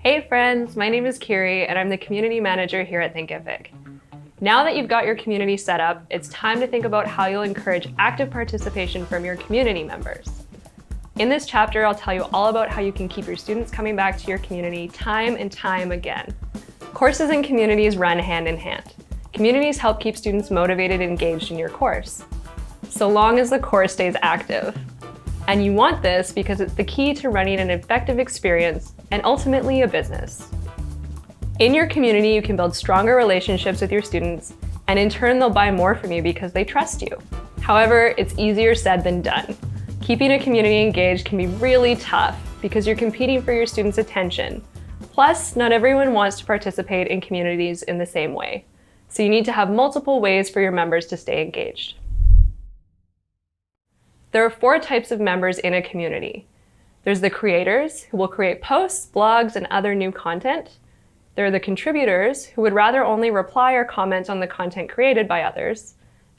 Hey friends, my name is Kiri and I'm the community manager here at Thinkific. Now that you've got your community set up, it's time to think about how you'll encourage active participation from your community members. In this chapter, I'll tell you all about how you can keep your students coming back to your community time and time again. Courses and communities run hand in hand. Communities help keep students motivated and engaged in your course, so long as the course stays active. And you want this because it's the key to running an effective experience and ultimately a business. In your community, you can build stronger relationships with your students, and in turn, they'll buy more from you because they trust you. However, it's easier said than done. Keeping a community engaged can be really tough because you're competing for your students' attention. Plus, not everyone wants to participate in communities in the same way. So you need to have multiple ways for your members to stay engaged. There are 4 types of members in a community. There's the creators, who will create posts, blogs, and other new content. There are the contributors, who would rather only reply or comment on the content created by others.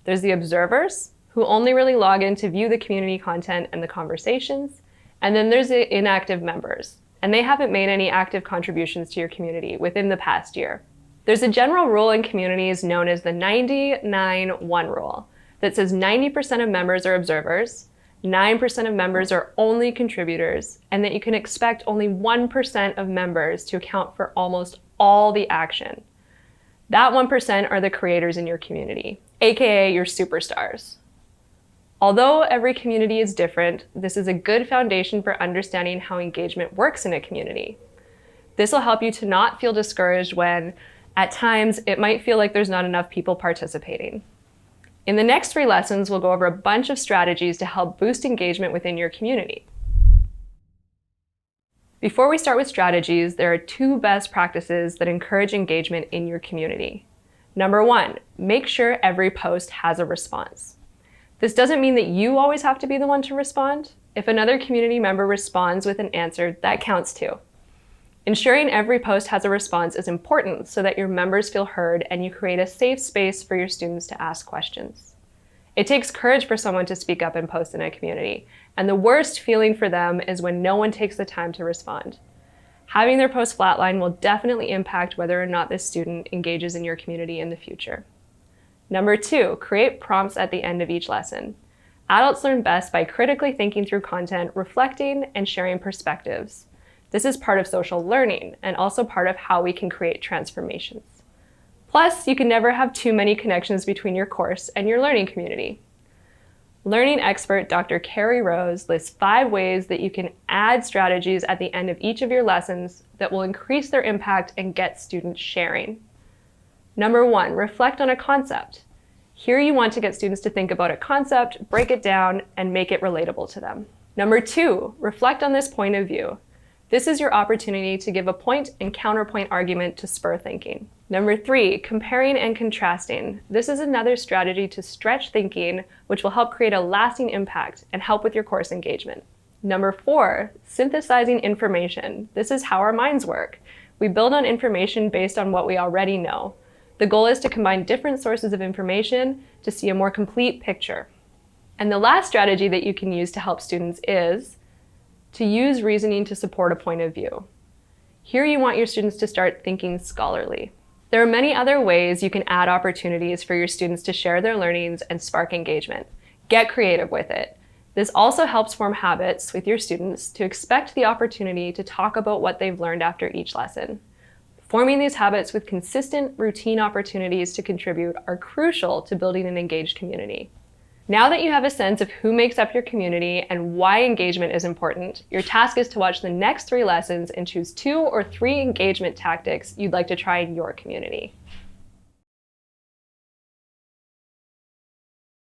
There's the observers, who only really log in to view the community content and the conversations. And then there's the inactive members, and they haven't made any active contributions to your community within the past year. There's a general rule in communities known as the 90-9-1 rule that says 90% of members are observers, 9% of members are only contributors, and that you can expect only 1% of members to account for almost all the action. That 1% are the creators in your community, aka your superstars. Although every community is different, this is a good foundation for understanding how engagement works in a community. This will help you to not feel discouraged when, at times, it might feel like there's not enough people participating. In the next 3 lessons, we'll go over a bunch of strategies to help boost engagement within your community. Before we start with strategies, there are 2 best practices that encourage engagement in your community. Number 1, make sure every post has a response. This doesn't mean that you always have to be the one to respond. If another community member responds with an answer, that counts too. Ensuring every post has a response is important so that your members feel heard and you create a safe space for your students to ask questions. It takes courage for someone to speak up and post in a community, and the worst feeling for them is when no one takes the time to respond. Having their post flatline will definitely impact whether or not this student engages in your community in the future. Number 2, create prompts at the end of each lesson. Adults learn best by critically thinking through content, reflecting, and sharing perspectives. This is part of social learning and also part of how we can create transformations. Plus, you can never have too many connections between your course and your learning community. Learning expert Dr. Carrie Rose lists 5 ways that you can add strategies at the end of each of your lessons that will increase their impact and get students sharing. Number 1, reflect on a concept. Here you want to get students to think about a concept, break it down, and make it relatable to them. Number 2, reflect on this point of view. This is your opportunity to give a point and counterpoint argument to spur thinking. Number 3, comparing and contrasting. This is another strategy to stretch thinking, which will help create a lasting impact and help with your course engagement. Number 4, synthesizing information. This is how our minds work. We build on information based on what we already know. The goal is to combine different sources of information to see a more complete picture. And the last strategy that you can use to help students is to use reasoning to support a point of view. Here you want your students to start thinking scholarly. There are many other ways you can add opportunities for your students to share their learnings and spark engagement. Get creative with it. This also helps form habits with your students to expect the opportunity to talk about what they've learned after each lesson. Forming these habits with consistent, routine opportunities to contribute are crucial to building an engaged community. Now that you have a sense of who makes up your community and why engagement is important, your task is to watch the next 3 lessons and choose 2 or 3 engagement tactics you'd like to try in your community.